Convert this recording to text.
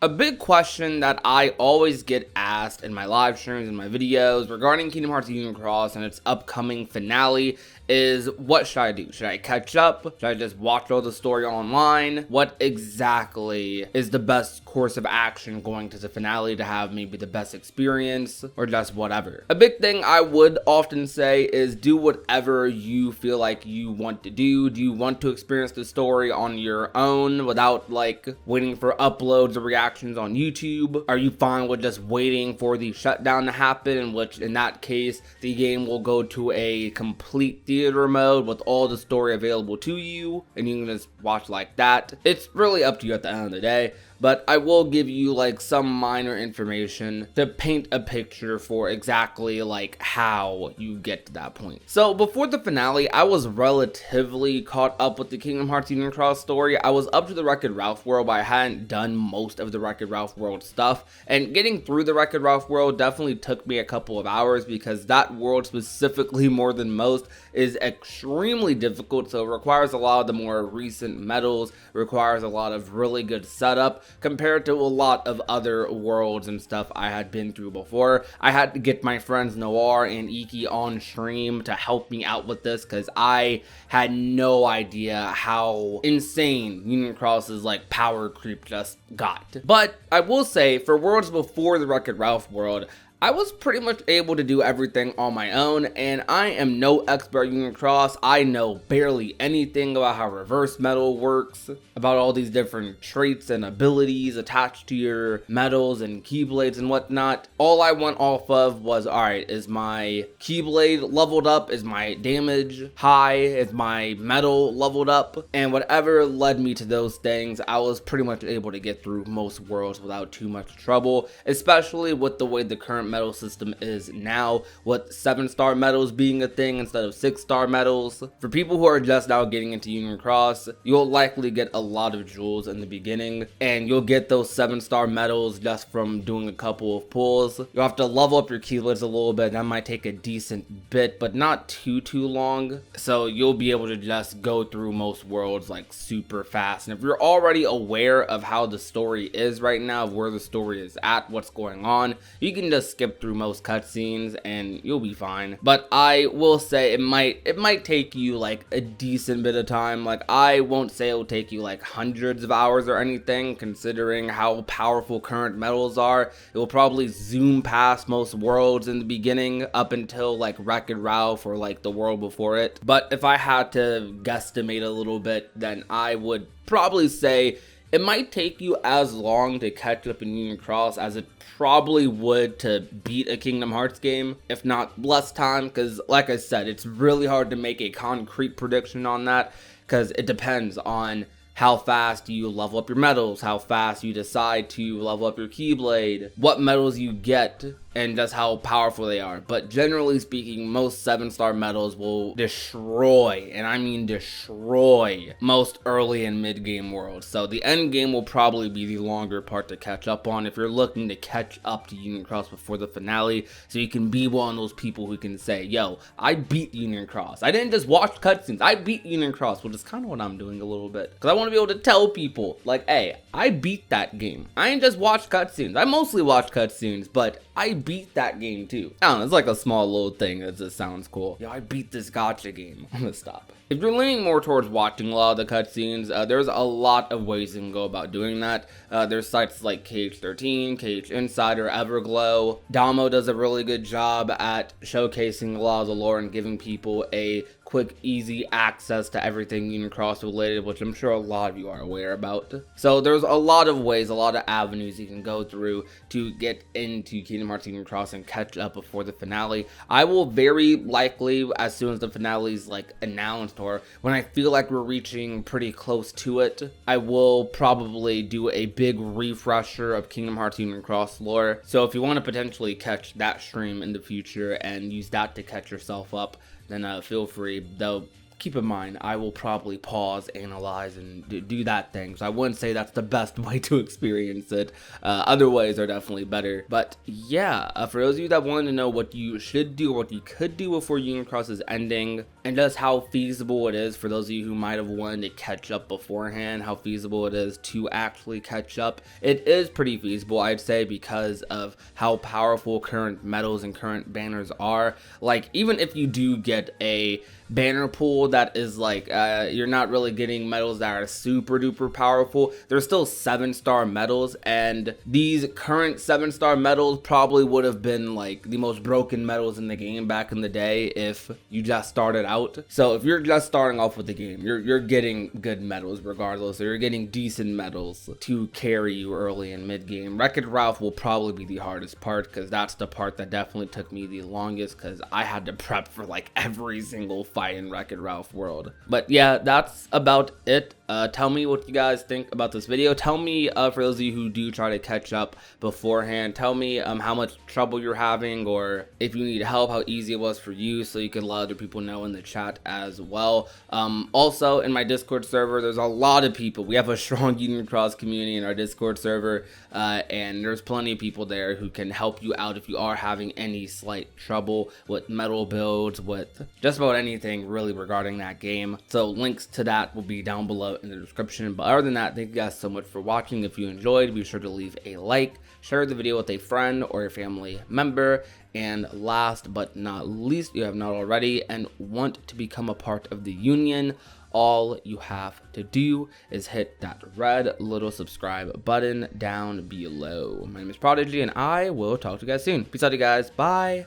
A big question that I always get asked in my live streams and my videos regarding Kingdom Hearts Union Cross and its upcoming finale is, what should I do? Should I catch up? Should I just watch all the story online? What exactly is the best course of action going to the finale to have maybe the best experience, or just whatever? A big thing I would often say is do whatever you feel like you want to do. Do you want to experience the story on your own without like waiting for uploads or reactions on YouTube? Are you fine with just waiting for the shutdown to happen, in which in that case the game will go to a complete theater mode with all the story available to you and you can just watch like that? It's really up to you at the end of the day, but I will give you like some minor information to paint a picture for exactly like how you get to that point. So before the finale, I was relatively caught up with the Kingdom Hearts Union Cross story. I was up to the Wreck-It Ralph world, but I hadn't done most of the Wreck-It Ralph world stuff, and getting through the Wreck-It Ralph world definitely took me a couple of hours because that world specifically, more than most, is extremely difficult. So it requires a lot of the more recent medals, requires a lot of really good setup compared to a lot of other worlds and stuff I had been through before. I had to get my friends Noir and Iki on stream to help me out with this because I had no idea how insane Union Cross's like power creep just got. But I will say, for worlds before the Wreck-It Ralph world, I was pretty much able to do everything on my own, and I am no expert at Union Cross. I know barely anything about how reverse metal works, about all these different traits and abilities attached to your medals and keyblades and whatnot. All I went off of was, alright, is my keyblade leveled up? Is my damage high? Is my medal leveled up? And whatever led me to those things, I was pretty much able to get through most worlds without too much trouble, especially with the way the current medal system is now, with 7-star medals being a thing instead of 6-star medals. For people who are just now getting into Union Cross, you'll likely get a lot of jewels in the beginning, and you'll get those 7-star medals just from doing a couple of pulls. You'll have to level up your keyblades a little bit. That might take a decent bit, but not too long, so you'll be able to just go through most worlds like super fast. And if you're already aware of how the story is right now, of where the story is at, what's going on, you can just skip through most cutscenes and you'll be fine. But I will say it might take you like a decent bit of time. Like, I won't say it will take you like hundreds of hours or anything, considering how powerful current medals are. It will probably zoom past most worlds in the beginning up until like Wreck-It Ralph or like the world before it. But if I had to guesstimate a little bit, then I would probably say it might take you as long to catch up in Union Cross as it probably would to beat a Kingdom Hearts game, if not less time, because like I said, it's really hard to make a concrete prediction on that because it depends on how fast you level up your medals, how fast you decide to level up your keyblade, what medals you get, and just how powerful they are. But generally speaking, most 7-star medals will destroy, and I mean destroy, most early and mid-game worlds. So the end game will probably be the longer part to catch up on if you're looking to catch up to Union Cross before the finale, so you can be one of those people who can say, yo, I beat Union Cross. I didn't just watch cutscenes, I beat Union Cross, which is kind of what I'm doing a little bit. Because I want to be able to tell people, like, hey, I beat that game. I ain't just watch cutscenes. I mostly watch cutscenes, but I beat that game too. I don't know, it's like a small little thing that just sounds cool. Yo, I beat this gacha game. I'm gonna stop. If you're leaning more towards watching a lot of the cutscenes, there's a lot of ways you can go about doing that. There's sites like KH13, KH Insider, Everglow. Damo does a really good job at showcasing a lot of the lore and giving people a quick, easy access to everything Union Cross related, which I'm sure a lot of you are aware about. So there's a lot of ways, a lot of avenues you can go through to get into Kingdom Hearts Union Cross and catch up before the finale. I will very likely, as soon as the finale is like announced, or when I feel like we're reaching pretty close to it, I will probably do a big refresher of Kingdom Hearts Union Cross lore. So if you want to potentially catch that stream in the future and use that to catch yourself up, then feel free. Though keep in mind, I will probably pause, analyze, and do that thing. So I wouldn't say that's the best way to experience it. Other ways are definitely better. But yeah, for those of you that wanted to know what you should do or what you could do before Union Cross is ending, and just how feasible it is for those of you who might have wanted to catch up beforehand, how feasible it is to actually catch up. It is pretty feasible, I'd say, because of how powerful current medals and current banners are. Like, even if you do get a banner pool that is like you're not really getting medals that are super duper powerful, there's still 7-star medals, and these current 7-star medals probably would have been like the most broken medals in the game back in the day if you just started out. So if you're just starting off with the game, you're getting good medals regardless, or you're getting decent medals to carry you early and mid game. Wreck-It Ralph will probably be the hardest part, because that's the part that definitely took me the longest, because I had to prep for like every single fight in Wreck-It Ralph world. But yeah, that's about it. Tell me what you guys think about this video. Tell me, for those of you who do try to catch up beforehand, tell me how much trouble you're having, or if you need help, how easy it was for you, so you can let other people know in the chat as well. Also, in my Discord server, there's a lot of people. We have a strong Union Cross community in our Discord server, and there's plenty of people there who can help you out if you are having any slight trouble with medal builds, with just about anything really regarding that game. So links to that will be down below in the description. But other than that, thank you guys so much for watching. If you enjoyed, be sure to leave a like, share the video with a friend or your family member, and last but not least, if you have not already and want to become a part of the Union, all you have to do is hit that red little subscribe button down below. My name is Prodigy, and I will talk to you guys soon. Peace out, you guys. Bye.